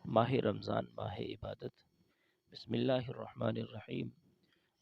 ماہ رمضان ماہ عبادت۔ بسم اللہ الرحمن الرحیم۔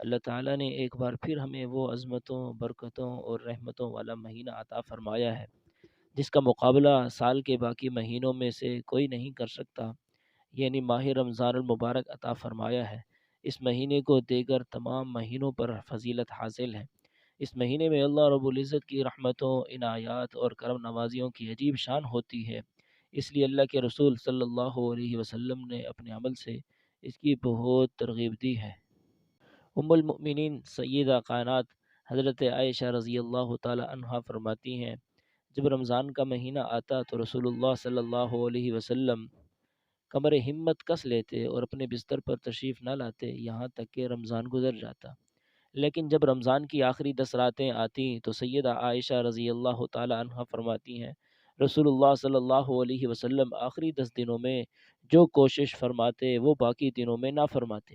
اللہ تعالیٰ نے ایک بار پھر ہمیں وہ عظمتوں، برکتوں اور رحمتوں والا مہینہ عطا فرمایا ہے جس کا مقابلہ سال کے باقی مہینوں میں سے کوئی نہیں کر سکتا، یعنی ماہ رمضان المبارک عطا فرمایا ہے۔ اس مہینے کو دیگر تمام مہینوں پر فضیلت حاصل ہے۔ اس مہینے میں اللہ رب العزت کی رحمتوں، عنایات اور کرم نوازیوں کی عجیب شان ہوتی ہے، اس لیے اللہ کے رسول صلی اللہ علیہ وسلم نے اپنے عمل سے اس کی بہت ترغیب دی ہے۔ ام المؤمنین سیدہ کائنات حضرت عائشہ رضی اللہ تعالی عنہا فرماتی ہیں، جب رمضان کا مہینہ آتا تو رسول اللہ صلی اللہ علیہ وسلم کمر ہمت کس لیتے اور اپنے بستر پر تشریف نہ لاتے یہاں تک کہ رمضان گزر جاتا۔ لیکن جب رمضان کی آخری 10 راتیں آتیں تو سیدہ عائشہ رضی اللہ تعالی عنہا فرماتی ہیں، رسول اللہ صلی اللہ علیہ وسلم آخری 10 دنوں میں جو کوشش فرماتے وہ باقی دنوں میں نہ فرماتے۔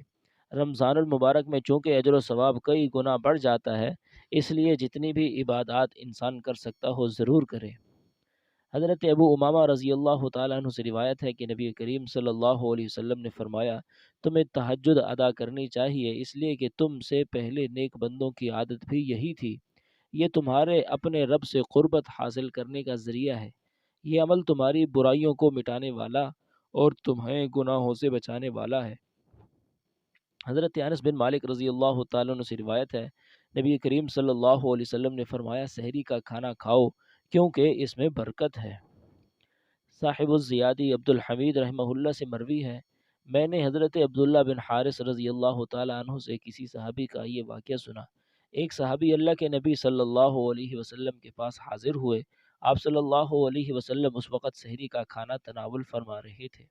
رمضان المبارک میں چونکہ اجر و ثواب کئی گنا بڑھ جاتا ہے، اس لیے جتنی بھی عبادات انسان کر سکتا ہو ضرور کرے۔ حضرت ابو امامہ رضی اللہ تعالیٰ عنہ سے روایت ہے کہ نبی کریم صلی اللہ علیہ وسلم نے فرمایا، تمہیں تہجد ادا کرنی چاہیے، اس لیے کہ تم سے پہلے نیک بندوں کی عادت بھی یہی تھی۔ یہ تمہارے اپنے رب سے قربت حاصل کرنے کا ذریعہ ہے۔ یہ عمل تمہاری برائیوں کو مٹانے والا اور تمہیں گناہوں سے بچانے والا ہے۔ حضرت انس بن مالک رضی اللہ تعالیٰ عنہ سے روایت ہے، نبی کریم صلی اللہ علیہ وسلم نے فرمایا، سحری کا کھانا کھاؤ کیونکہ اس میں برکت ہے۔ صاحب الزیادی عبد الحمید رحمہ اللہ سے مروی ہے، میں نے حضرت عبداللہ بن حارث رضی اللہ تعالیٰ عنہ سے کسی صحابی کا یہ واقعہ سنا۔ ایک صحابی اللہ کے نبی صلی اللہ علیہ وسلم کے پاس حاضر ہوئے۔ آپ صلی اللہ علیہ وسلم اس وقت سحری کا کھانا تناول فرما رہے تھے۔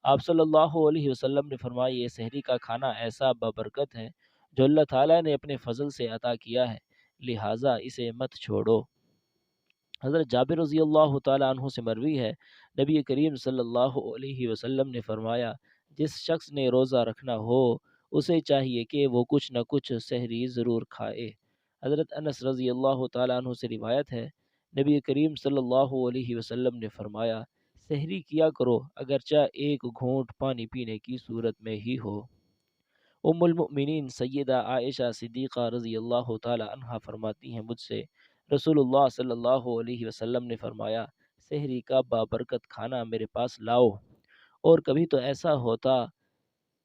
آپ صلی اللہ علیہ وسلم نے فرمایا، یہ سحری کا کھانا ایسا بابرکت ہے جو اللہ تعالیٰ نے اپنے فضل سے عطا کیا ہے، لہٰذا اسے مت چھوڑو۔ حضرت جابر رضی اللہ تعالیٰ عنہ سے مروی ہے، نبی کریم صلی اللہ علیہ وسلم نے فرمایا، جس شخص نے روزہ رکھنا ہو اسے چاہیے کہ وہ کچھ نہ کچھ سحری ضرور کھائے۔ حضرت انس رضی اللہ تعالیٰ عنہ سے روایت ہے، نبی کریم صلی اللہ علیہ وسلم نے فرمایا، سحری کیا کرو اگرچہ ایک گھونٹ پانی پینے کی صورت میں ہی ہو۔ ام المؤمنین سیدہ عائشہ صدیقہ رضی اللہ تعالی عنہا فرماتی ہیں، مجھ سے رسول اللہ صلی اللہ علیہ وسلم نے فرمایا، سحری کا بابرکت کھانا میرے پاس لاؤ، اور کبھی تو ایسا ہوتا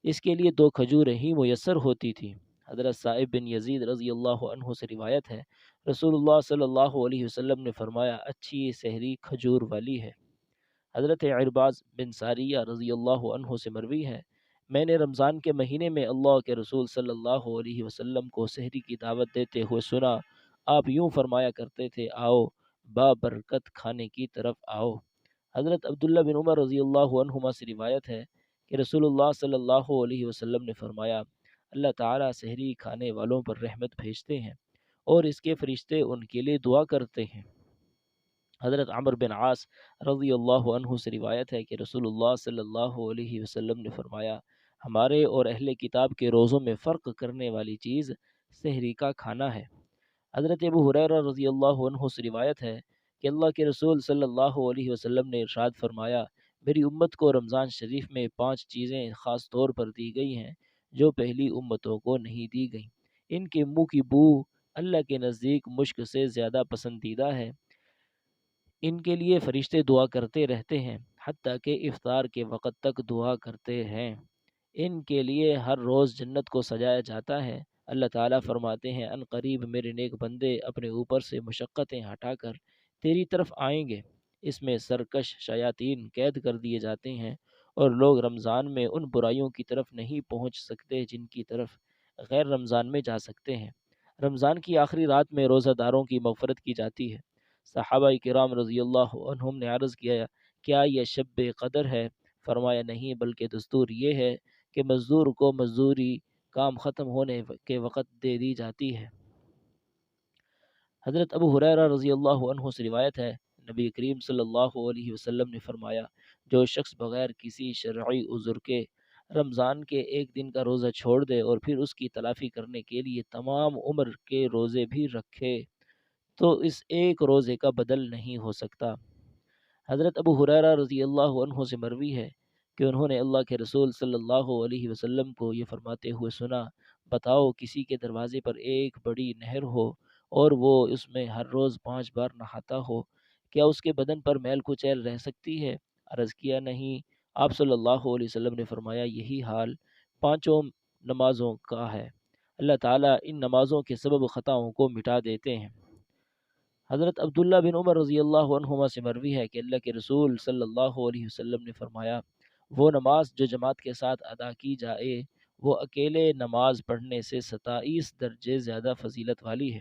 اس کے لیے 2 کھجوریں ہی میسر ہوتی تھی۔ حضرت صائب بن یزید رضی اللہ عنہ سے روایت ہے، رسول اللہ صلی اللہ علیہ وسلم نے فرمایا، اچھی سحری کھجور والی ہے۔ حضرت عرباض بن ساریہ رضی اللہ عنہ سے مروی ہے، میں نے رمضان کے مہینے میں اللہ کے رسول صلی اللہ علیہ وسلم کو سحری کی دعوت دیتے ہوئے سنا۔ آپ یوں فرمایا کرتے تھے، آؤ بابرکت کھانے کی طرف آؤ۔ حضرت عبداللہ بن عمر رضی اللہ عنہما سے روایت ہے کہ رسول اللہ صلی اللہ علیہ وسلم نے فرمایا، اللہ تعالیٰ سحری کھانے والوں پر رحمت بھیجتے ہیں اور اس کے فرشتے ان کے لیے دعا کرتے ہیں۔ حضرت عمر بن عاص رضی اللہ عنہ سے روایت ہے کہ رسول اللہ صلی اللہ علیہ وسلم نے فرمایا، ہمارے اور اہل کتاب کے روزوں میں فرق کرنے والی چیز سحری کا کھانا ہے۔ حضرت ابو ہریرہ رضی اللہ عنہ سے روایت ہے کہ اللہ کے رسول صلی اللہ علیہ وسلم نے ارشاد فرمایا، میری امت کو رمضان شریف میں 5 چیزیں خاص طور پر دی گئی ہیں جو پہلی امتوں کو نہیں دی گئیں۔ ان کے منہ کی بو اللہ کے نزدیک مشک سے زیادہ پسندیدہ ہے، ان کے لیے فرشتے دعا کرتے رہتے ہیں حتیٰ کہ افطار کے وقت تک دعا کرتے ہیں۔ ان کے لیے ہر روز جنت کو سجایا جاتا ہے۔ اللہ تعالیٰ فرماتے ہیں، ان قریب میرے نیک بندے اپنے اوپر سے مشقتیں ہٹا کر تیری طرف آئیں گے۔ اس میں سرکش شیاطین قید کر دیے جاتے ہیں اور لوگ رمضان میں ان برائیوں کی طرف نہیں پہنچ سکتے جن کی طرف غیر رمضان میں جا سکتے ہیں۔ رمضان کی آخری رات میں روزہ داروں کی مغفرت کی جاتی ہے۔ صحابہ کرام رضی اللہ عنہم نے عرض کیا، کیا یہ شب قدر ہے؟ فرمایا، نہیں، بلکہ دستور یہ ہے کہ مزدور کو مزدوری کام ختم ہونے کے وقت دے دی جاتی ہے۔ حضرت ابو ہریرہ رضی اللہ عنہ سے روایت ہے، نبی کریم صلی اللہ علیہ وسلم نے فرمایا، جو شخص بغیر کسی شرعی عذر کے رمضان کے ایک دن کا روزہ چھوڑ دے اور پھر اس کی تلافی کرنے کے لیے تمام عمر کے روزے بھی رکھے تو اس ایک روزے کا بدل نہیں ہو سکتا۔ حضرت ابو ہریرہ رضی اللہ عنہ سے مروی ہے کہ انہوں نے اللہ کے رسول صلی اللہ علیہ وسلم کو یہ فرماتے ہوئے سنا، بتاؤ کسی کے دروازے پر ایک بڑی نہر ہو اور وہ اس میں ہر روز 5 بار نہاتا ہو، کیا اس کے بدن پر میل کچیل رہ سکتی ہے؟ عرض کیا نہیں۔ آپ صلی اللہ علیہ وسلم نے فرمایا یہی حال 5 نمازوں کا ہے، اللہ تعالیٰ ان نمازوں کے سبب خطاؤں کو مٹا دیتے ہیں۔ حضرت عبداللہ بن عمر رضی اللہ عنہما سے مروی ہے کہ اللہ کے رسول صلی اللہ علیہ وسلم نے فرمایا وہ نماز جو جماعت کے ساتھ ادا کی جائے وہ اکیلے نماز پڑھنے سے 27 درجے زیادہ فضیلت والی ہے۔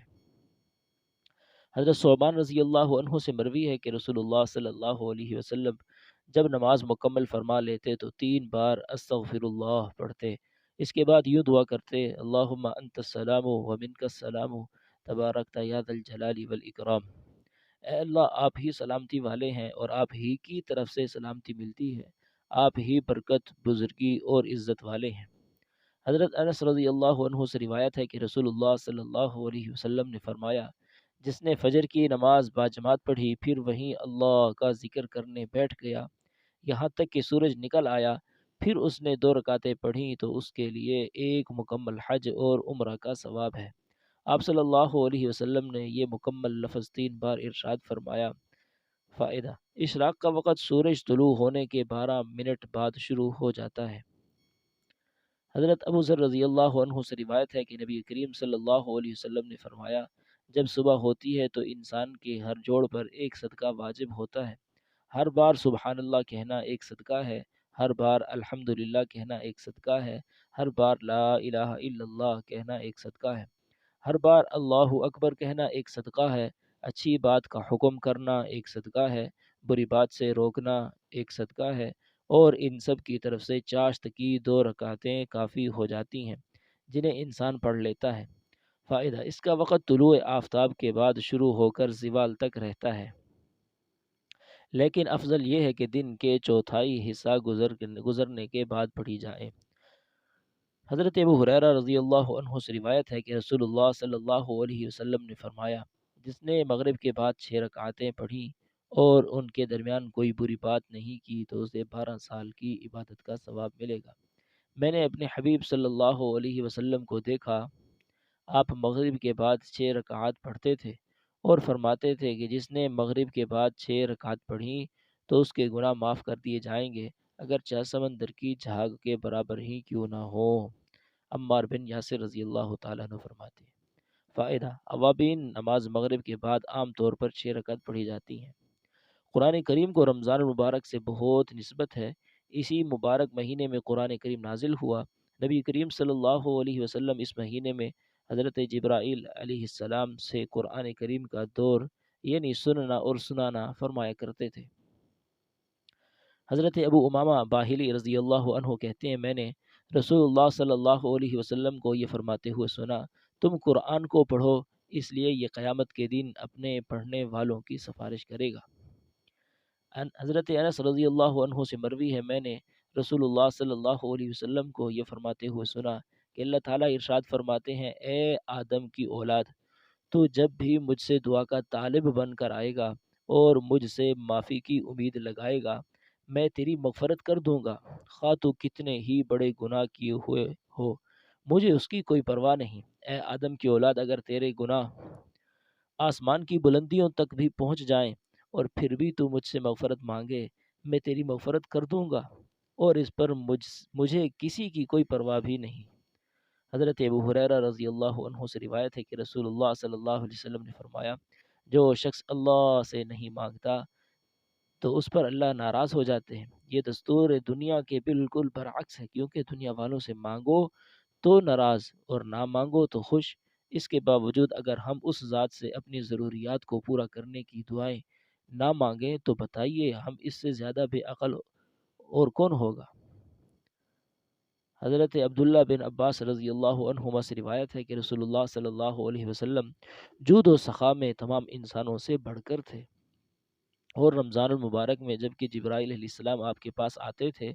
حضرت صوبان رضی اللہ عنہ سے مروی ہے کہ رسول اللہ صلی اللہ علیہ وسلم جب نماز مکمل فرما لیتے تو 3 بار استغفر اللہ پڑھتے، اس کے بعد یوں دعا کرتے اللہم انت السلام و منک السلام تبارکت یا ذا الجلال والاکرام، اے اللہ آپ ہی سلامتی والے ہیں اور آپ ہی کی طرف سے سلامتی ملتی ہے، آپ ہی برکت بزرگی اور عزت والے ہیں۔ حضرت انس رضی اللہ عنہ سے روایت ہے کہ رسول اللہ صلی اللہ علیہ وسلم نے فرمایا جس نے فجر کی نماز باجماعت پڑھی پھر وہیں اللہ کا ذکر کرنے بیٹھ گیا یہاں تک کہ سورج نکل آیا، پھر اس نے 2 رکعتیں پڑھیں تو اس کے لیے ایک مکمل حج اور عمرہ کا ثواب ہے۔ آپ صلی اللہ علیہ وسلم نے یہ مکمل لفظ 3 بار ارشاد فرمایا۔ فائدہ: اشراق کا وقت سورج طلوع ہونے کے 12 منٹ بعد شروع ہو جاتا ہے۔ حضرت ابو ذر رضی اللہ عنہ سے روایت ہے کہ نبی کریم صلی اللہ علیہ وسلم نے فرمایا جب صبح ہوتی ہے تو انسان کے ہر جوڑ پر ایک صدقہ واجب ہوتا ہے، ہر بار سبحان اللہ کہنا ایک صدقہ ہے، ہر بار الحمدللہ کہنا ایک صدقہ ہے، ہر بار لا الہ الا اللہ کہنا ایک صدقہ ہے، ہر بار اللہ اکبر کہنا ایک صدقہ ہے، اچھی بات کا حکم کرنا ایک صدقہ ہے، بری بات سے روکنا ایک صدقہ ہے، اور ان سب کی طرف سے چاشت کی 2 رکعتیں کافی ہو جاتی ہیں جنہیں انسان پڑھ لیتا ہے۔ فائدہ: اس کا وقت طلوع آفتاب کے بعد شروع ہو کر زوال تک رہتا ہے، لیکن افضل یہ ہے کہ دن کے چوتھائی حصہ گزرنے کے بعد پڑھی جائے۔ حضرت ابو ہریرہ رضی اللہ عنہ سے روایت ہے کہ رسول اللہ صلی اللہ علیہ وسلم نے فرمایا جس نے مغرب کے بعد 6 رکعتیں پڑھی اور ان کے درمیان کوئی بری بات نہیں کی تو اسے 12 سال کی عبادت کا ثواب ملے گا۔ میں نے اپنے حبیب صلی اللہ علیہ وسلم کو دیکھا، آپ مغرب کے بعد 6 رکعات پڑھتے تھے اور فرماتے تھے کہ جس نے مغرب کے بعد 6 رکعات پڑھی تو اس کے گناہ معاف کر دیے جائیں گے اگرچہ سمندر کی جھاگ کے برابر ہی کیوں نہ ہو۔ عمار بن یاسر رضی اللہ تعالیٰ عنہ فرماتے ہیں۔ فائدہ: اوابین نماز مغرب کے بعد عام طور پر 6 رکعت پڑھی جاتی ہیں۔ قرآن کریم کو رمضان المبارک سے بہت نسبت ہے، اسی مبارک مہینے میں قرآن کریم نازل ہوا۔ نبی کریم صلی اللہ علیہ وسلم اس مہینے میں حضرت جبرائیل علیہ السلام سے قرآن کریم کا دور یعنی سننا اور سنانا فرمایا کرتے تھے۔ حضرت ابو امامہ باہلی رضی اللہ عنہ کہتے ہیں میں نے رسول اللہ صلی اللہ علیہ وسلم کو یہ فرماتے ہوئے سنا تم قرآن کو پڑھو اس لیے یہ قیامت کے دن اپنے پڑھنے والوں کی سفارش کرے گا۔ حضرت انس رضی اللہ عنہ سے مروی ہے میں نے رسول اللہ صلی اللہ علیہ وسلم کو یہ فرماتے ہوئے سنا کہ اللہ تعالیٰ ارشاد فرماتے ہیں اے آدم کی اولاد، تو جب بھی مجھ سے دعا کا طالب بن کر آئے گا اور مجھ سے معافی کی امید لگائے گا میں تیری مغفرت کر دوں گا، خواہ تو کتنے ہی بڑے گناہ کیے ہوئے ہو، مجھے اس کی کوئی پرواہ نہیں۔ اے آدم کی اولاد، اگر تیرے گناہ آسمان کی بلندیوں تک بھی پہنچ جائیں اور پھر بھی تو مجھ سے مغفرت مانگے میں تیری مغفرت کر دوں گا اور اس پر مجھے کسی کی کوئی پرواہ بھی نہیں۔ حضرت ابو ہریرہ رضی اللہ عنہ سے روایت ہے کہ رسول اللہ صلی اللہ علیہ وسلم نے فرمایا جو شخص اللہ سے نہیں مانگتا تو اس پر اللہ ناراض ہو جاتے ہیں۔ یہ دستور دنیا کے بالکل برعکس ہے، کیونکہ دنیا والوں سے مانگو تو ناراض اور نہ مانگو تو خوش۔ اس کے باوجود اگر ہم اس ذات سے اپنی ضروریات کو پورا کرنے کی دعائیں نہ مانگیں تو بتائیے ہم اس سے زیادہ بے عقل اور کون ہوگا۔ حضرت عبداللہ بن عباس رضی اللہ عنہما سے روایت ہے کہ رسول اللہ صلی اللہ علیہ وسلم جود و سخا میں تمام انسانوں سے بڑھ کر تھے، اور رمضان المبارک میں جب کہ جبرائیل علیہ السلام آپ کے پاس آتے تھے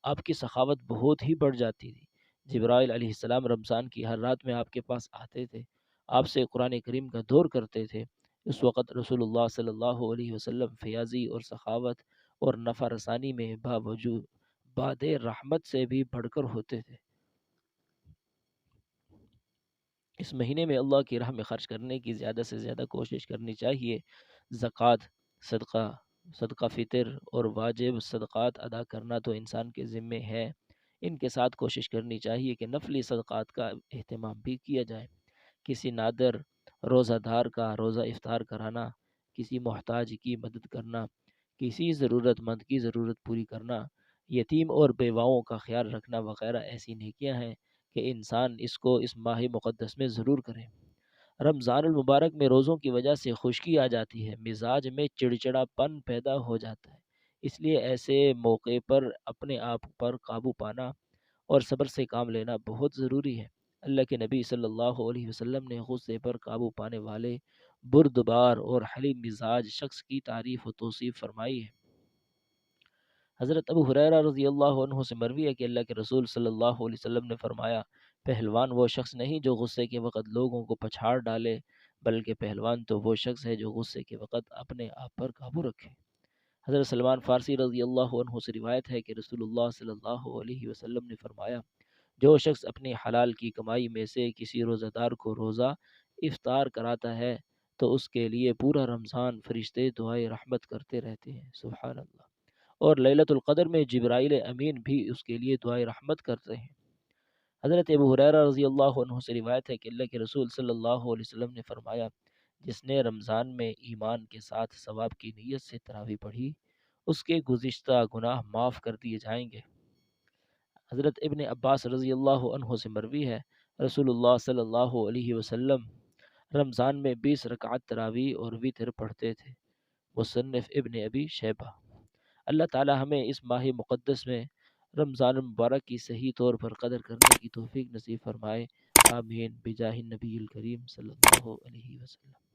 آپ کی سخاوت بہت ہی بڑھ جاتی تھی۔ جبرائیل علیہ السلام رمضان کی ہر رات میں آپ کے پاس آتے تھے، آپ سے قرآن کریم کا دور کرتے تھے۔ اس وقت رسول اللہ صلی اللہ علیہ وسلم فیاضی اور سخاوت اور نفع رسانی میں باد رحمت سے بھی بڑھ کر ہوتے تھے۔ اس مہینے میں اللہ کی راہ میں خرچ کرنے کی زیادہ سے زیادہ کوشش کرنی چاہیے۔ زکوٰۃ، صدقہ، صدقہ فطر اور واجب صدقات ادا کرنا تو انسان کے ذمے ہے۔ ان کے ساتھ کوشش کرنی چاہیے کہ نفلی صدقات کا اہتمام بھی کیا جائے۔ کسی نادر روزہ دار کا روزہ افطار کرانا، کسی محتاج کی مدد کرنا، کسی ضرورت مند کی ضرورت پوری کرنا، یتیم اور بیواؤں کا خیال رکھنا وغیرہ ایسی نیکیاں ہیں کہ انسان اس کو اس ماہ مقدس میں ضرور کرے۔ رمضان المبارک میں روزوں کی وجہ سے خشکی آ جاتی ہے، مزاج میں چڑچڑا پن پیدا ہو جاتا ہے۔ اس لیے ایسے موقع پر اپنے آپ پر قابو پانا اور صبر سے کام لینا بہت ضروری ہے۔ اللہ کے نبی صلی اللہ علیہ وسلم نے غصے پر قابو پانے والے بردبار اور حلیم مزاج شخص کی تعریف و توصیف فرمائی ہے۔ حضرت ابو ہریرہ رضی اللہ عنہ سے مروی ہے کہ اللہ کے رسول صلی اللہ علیہ وسلم نے فرمایا، پہلوان وہ شخص نہیں جو غصے کے وقت لوگوں کو پچھاڑ ڈالے، بلکہ پہلوان تو وہ شخص ہے جو غصے کے وقت اپنے آپ پر قابو رکھے۔ حضرت سلمان فارسی رضی اللہ عنہ سے روایت ہے کہ رسول اللہ صلی اللہ علیہ وسلم نے فرمایا، جو شخص اپنی حلال کی کمائی میں سے کسی روزہ دار کو روزہ افطار کراتا ہے تو اس کے لیے پورا رمضان فرشتے دعائے رحمت کرتے رہتے ہیں۔ سبحان اللہ۔ اور لیلۃ القدر میں جبرائیل امین بھی اس کے لیے دعائے رحمت کرتے ہیں۔ حضرت ابو ہریرہ رضی اللہ عنہ سے روایت ہے کہ اللہ کے رسول صلی اللہ علیہ وسلم نے فرمایا، جس نے رمضان میں ایمان کے ساتھ ثواب کی نیت سے تراویح پڑھی، اس کے گزشتہ گناہ معاف کر دیے جائیں گے۔ حضرت ابن عباس رضی اللہ عنہ سے مروی ہے، رسول اللہ صلی اللہ علیہ وسلم رمضان میں 20 رکعت تراویح اور وتر پڑھتے تھے۔ مصنف ابن ابی شیبہ۔ اللہ تعالی ہمیں اس ماہ مقدس میں رمضان المبارک کی صحیح طور پر قدر کرنے کی توفیق نصیب فرمائے۔ آمین بجاہ النبی الکریم صلی اللہ علیہ وسلم۔